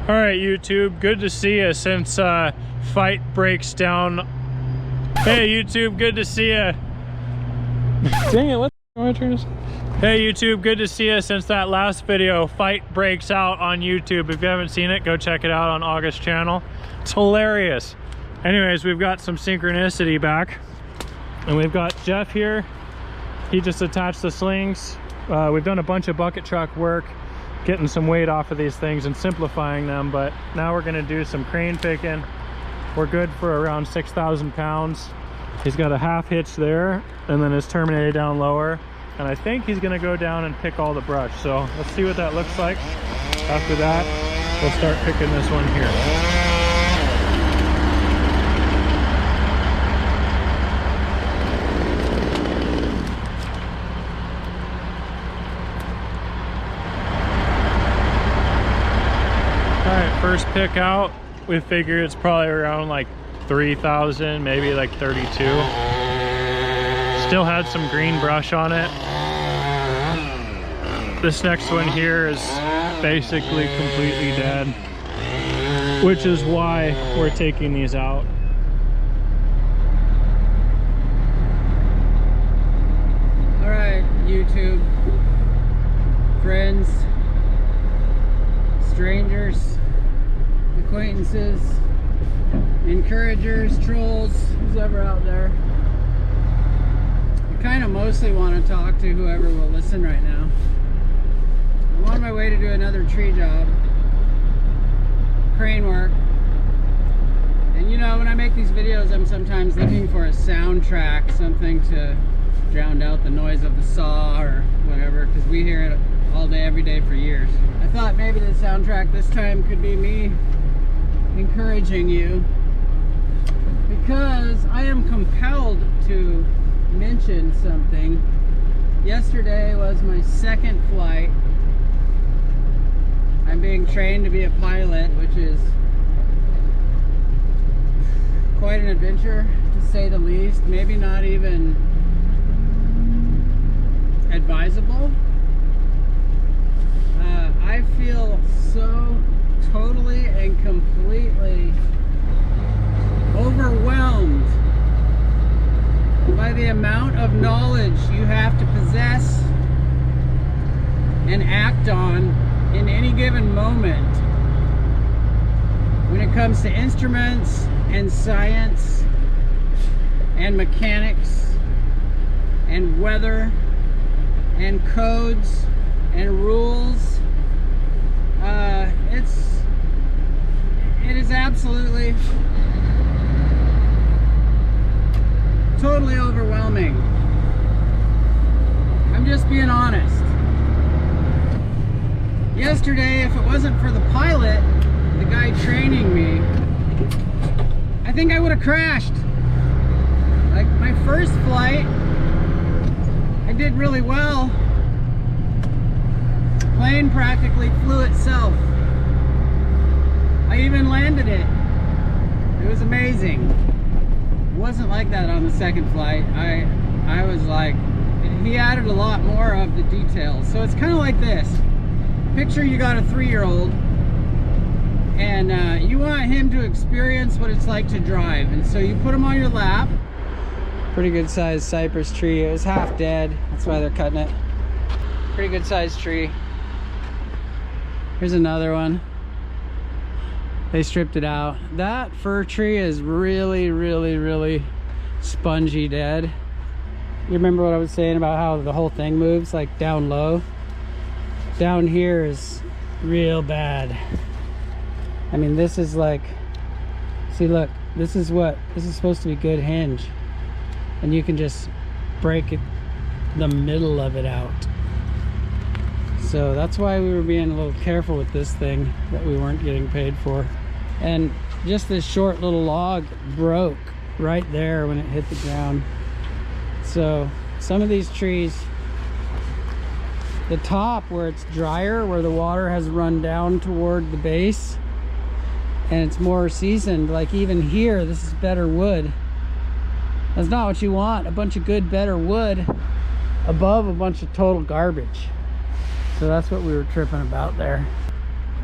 All right, YouTube, good to see you since fight breaks down. Hey, YouTube, good to see you. Dang it, what am I trying to say? Hey, YouTube, good to see you since that last video, fight breaks out on YouTube. If you haven't seen it, go check it out on August channel. It's hilarious. Anyways, we've got some synchronicity back. And we've got Jeff here. He just attached the slings. We've done a bunch of bucket truck work, getting some weight off of these things and simplifying them, but now we're gonna do some crane picking. We're good for around 6,000 pounds. He's got a half hitch there, and then his terminator down lower. And I think he's gonna go down and pick all the brush. So let's see what that looks like. After that, we'll start picking this one here. First pick out, we figure it's probably around like 3,000, maybe like 32. Still had some green brush on it. This next one here is basically completely dead, which is why we're taking these out. All right, YouTube friends, strangers, acquaintances, encouragers, trolls, who's ever out there. I kind of mostly want to talk to whoever will listen right now. I'm on my way to do another tree job, crane work. And you know, when I make these videos, I'm sometimes looking for a soundtrack, something to drown out the noise of the saw or whatever, because we hear it all day, every day for years. I thought maybe the soundtrack this time could be me encouraging you, because I am compelled to mention something. Yesterday was my second flight. I'm being trained to be a pilot, which is quite an adventure, to say the least. Maybe not even advisable. I feel so totally and completely overwhelmed by the amount of knowledge you have to possess and act on in any given moment when it comes to instruments and science and mechanics and weather and codes and rules. It is absolutely totally overwhelming. I'm just being honest. Yesterday, if it wasn't for the pilot, the guy training me, I think I would have crashed. Like my first flight, I did really well. Plane practically flew itself. I even landed it. It was amazing. It wasn't like that on the second flight. I was like, he added a lot more of the details. So it's kind of like this. Picture you got a 3-year-old and you want him to experience what it's like to drive. And so you put him on your lap. Pretty good sized cypress tree. It was half dead. That's why they're cutting it. Pretty good sized tree. Here's another one. They stripped it out. That fir tree is really, really, really spongy dead. You remember what I was saying about how the whole thing moves like down low? Down here is real bad. I mean, this is like, see, look, this is supposed to be good hinge. And you can just break it, the middle of it out. So that's why we were being a little careful with this thing that we weren't getting paid for. And just this short little log broke right there when it hit the ground. So some of these trees, the top where it's drier, where the water has run down toward the base and it's more seasoned, like even here, this is better wood. That's not what you want, a bunch of good, better wood above a bunch of total garbage. So that's what we were tripping about there.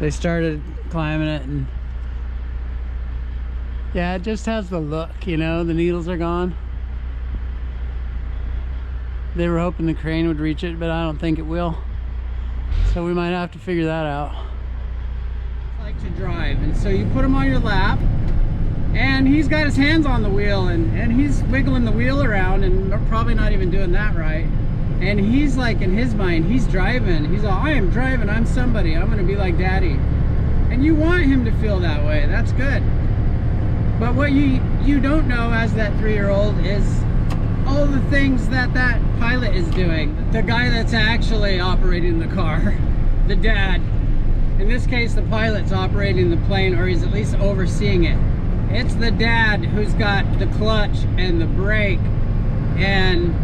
they started climbing it, and yeah, it just has the look, you know, the needles are gone. They were hoping the crane would reach it, but I don't think it will. So we might have to figure that out. I like to drive, and so you put him on your lap, and he's got his hands on the wheel, and he's wiggling the wheel around, and probably not even doing that right. And he's like, in his mind, he's driving. He's all, I am driving, I'm somebody, I'm gonna be like daddy. And you want him to feel that way, that's good. But what you don't know as that 3-year-old is all the things that that pilot is doing. The guy that's actually operating the car, the dad. In this case, the pilot's operating the plane, or he's at least overseeing it. It's the dad who's got the clutch and the brake and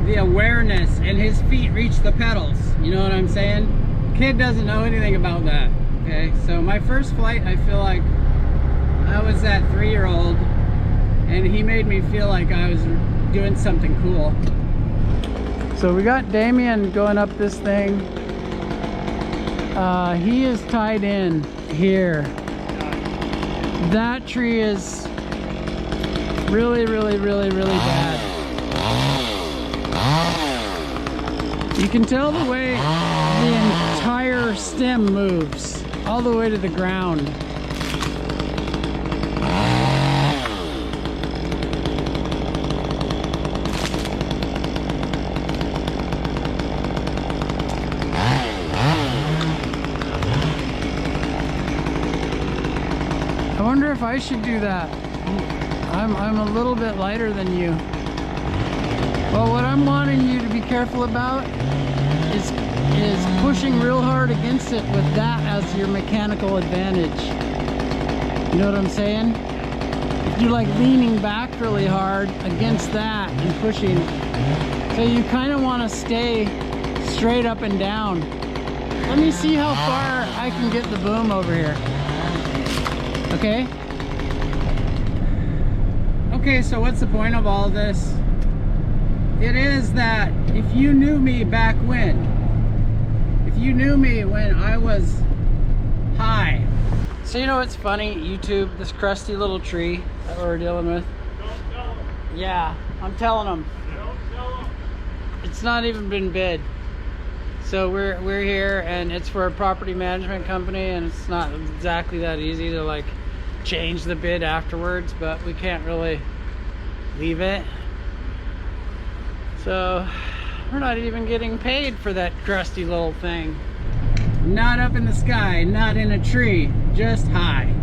the awareness, and his feet reach the pedals. You know what I'm saying? Kid doesn't know anything about that. Okay, so my first flight, I feel like I was that 3-year-old, and he made me feel like I was doing something cool. So we got Damien going up this thing. He is tied in here. That tree is really, really, really, really bad. You can tell the way the entire stem moves all the way to the ground. I wonder if I should do that. I'm a little bit lighter than you. Well, what I'm wanting you to be careful about is pushing real hard against it with that as your mechanical advantage. You know what I'm saying? If you're like leaning back really hard against that and pushing, so you kind of want to stay straight up and down. Let me see how far I can get the boom over here. Okay? Okay, so what's the point of all this? It is that if you knew me back when, if you knew me when I was high. So you know what's funny, YouTube, this crusty little tree that we're dealing with? Don't tell them. Yeah, I'm telling them. Don't tell them. It's not even been bid. So we're here, and it's for a property management company, and it's not exactly that easy to like change the bid afterwards, but we can't really leave it. So we're not even getting paid for that crusty little thing. Not up in the sky, not in a tree, just high.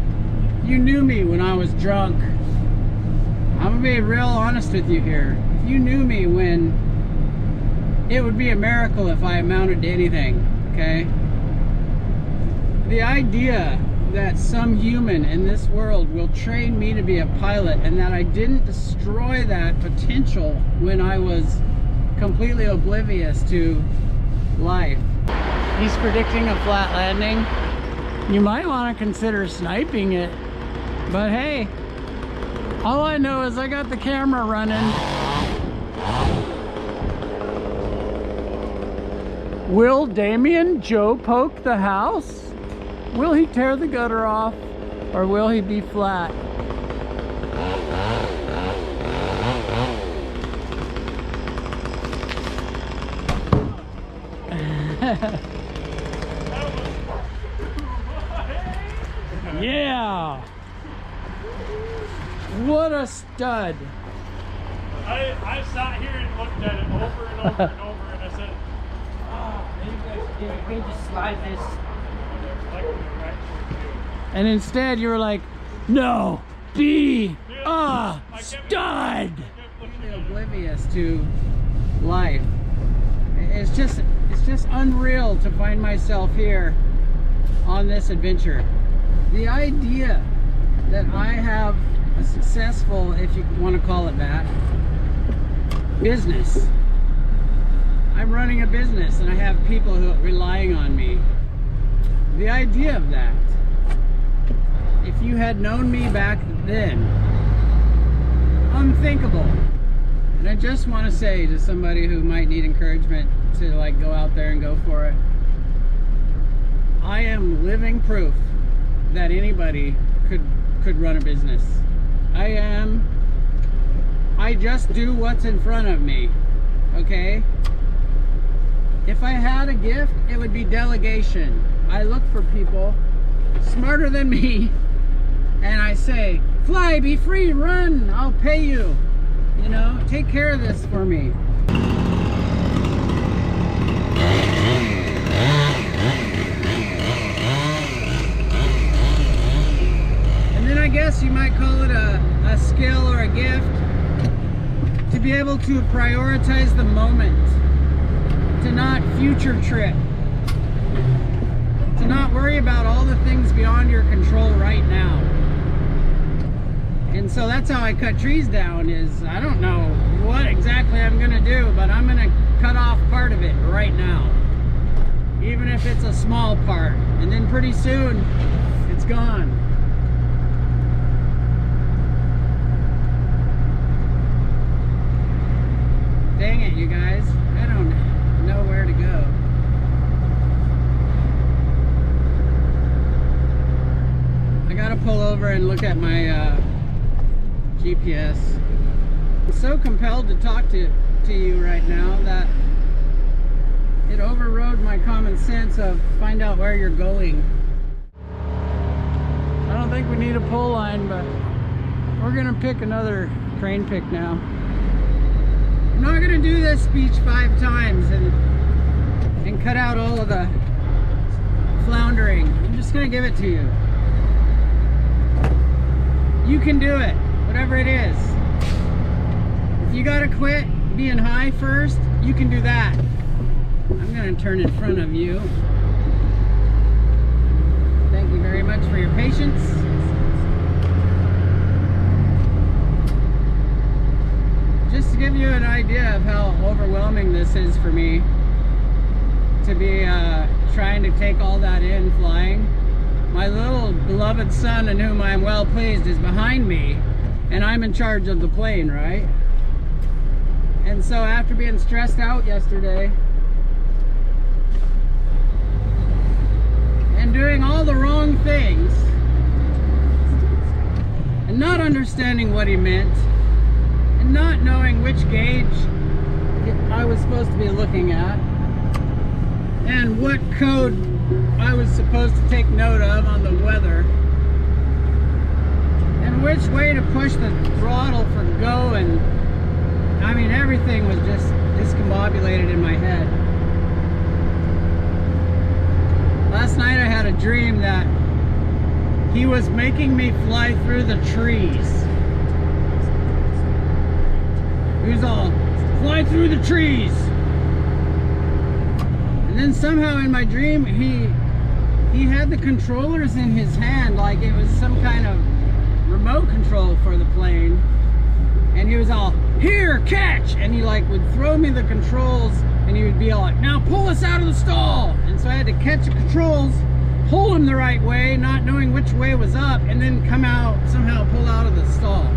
You knew me when I was drunk. I'm gonna be real honest with you here. If you knew me when, it would be a miracle if I amounted to anything, okay? The idea that some human in this world will train me to be a pilot, and that I didn't destroy that potential when I was completely oblivious to life. He's predicting a flat landing. You might want to consider sniping it, but hey, all I know is I got the camera running. Will Damien Joe poke the house? Will he tear the gutter off, or will he be flat? Yeah! What a stud! I sat here and looked at it over and over and over, and I said, We just slide this. And instead you were like, no, be a stud! Oblivious to life. It's just unreal to find myself here on this adventure. The idea that I have a successful, if you want to call it that, business. I'm running a business and I have people who are relying on me. The idea of that, if you had known me back then, unthinkable. And I just want to say to somebody who might need encouragement to like go out there and go for it, I am living proof that anybody could run a business. I just do what's in front of me, okay? If I had a gift, it would be delegation. I look for people smarter than me, and I say, fly, be free, run, I'll pay you. You know, take care of this for me. And then I guess you might call it a skill or a gift to be able to prioritize the moment, to not future trip, to not worry about all the things beyond your control right now. And so that's how I cut trees down, is I don't know what exactly I'm gonna do, but I'm gonna cut off part of it right now, even if it's a small part, and then pretty soon it's gone. Dang it, you guys, I don't know where to go. I gotta pull over and look at my GPS. I'm so compelled to talk to you right now that it overrode my common sense of find out where you're going. I don't think we need a pole line, but we're gonna pick another crane pick now. I'm not gonna do this speech 5 times and cut out all of the floundering. I'm just gonna give it to you. You can do it, whatever it is. If you gotta quit being high first, you can do that. I'm gonna turn in front of you. Thank you very much for your patience. Just to give you an idea of how overwhelming this is for me to be trying to take all that in flying. My little beloved son, in whom I am well pleased, is behind me, and I'm in charge of the plane, right? And so after being stressed out yesterday and doing all the wrong things and not understanding what he meant and not knowing which gauge I was supposed to be looking at and what code I was supposed to take note of on the weather and which way to push the throttle for go, and I mean everything was just discombobulated in my head. Last night I had a dream that he was making me fly through the trees. He was all, fly through the trees. And then somehow in my dream, he had the controllers in his hand like it was some kind of remote control for the plane. And he was all, here, catch! And he like would throw me the controls and he would be all like, now pull us out of the stall! And so I had to catch the controls, hold them the right way, not knowing which way was up, and then come out, somehow pull out of the stall.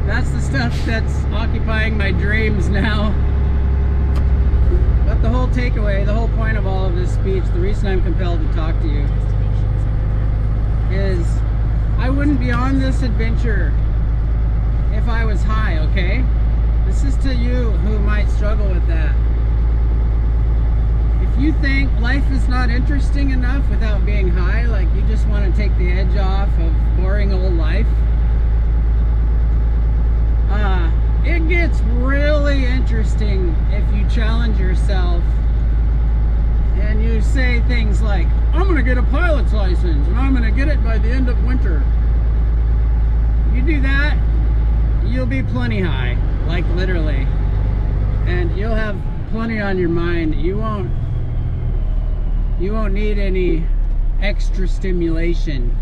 That's the stuff that's occupying my dreams now. But the whole takeaway, the whole point of all of this speech, the reason I'm compelled to talk to you is I wouldn't be on this adventure if I was high, okay? This is to you who might struggle with that. If you think life is not interesting enough without being high, like you just want to take the edge off of boring old life, it gets really interesting if you challenge yourself and you say things like, I'm gonna get a pilot's license and I'm gonna get it by the end of winter. You do that, you'll be plenty high, like literally, and you'll have plenty on your mind. You won't need any extra stimulation,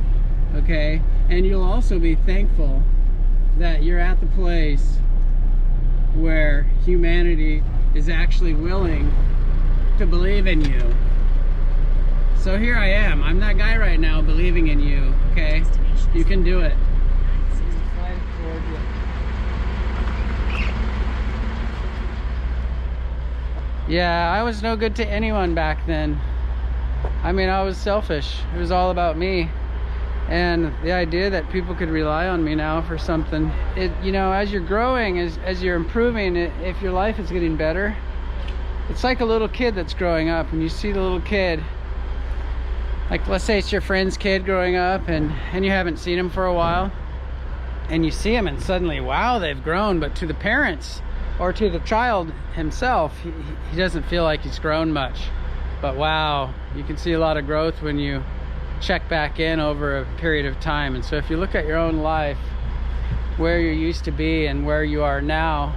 okay? And you'll also be thankful that you're at the place where humanity is actually willing to believe in you. So here I am. I'm that guy right now believing in you, okay? You can do it. Yeah, I was no good to anyone back then. I mean, I was selfish. It was all about me. And the idea that people could rely on me now for something, you know, as you're growing, as you're improving, if your life is getting better, it's like a little kid that's growing up, and you see the little kid, like let's say it's your friend's kid growing up, and you haven't seen him for a while, and you see him and suddenly, wow, they've grown. But to the parents or to the child himself, he doesn't feel like he's grown much. But wow, you can see a lot of growth when you check back in over a period of time. And so if you look at your own life, where you used to be and where you are now,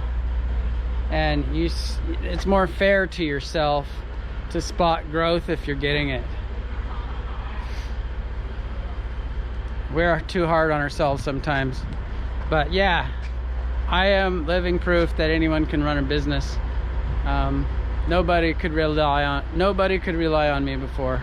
and it's more fair to yourself to spot growth if you're getting it. We're too hard on ourselves sometimes. But yeah, I am living proof that anyone can run a business. Nobody could rely on me before.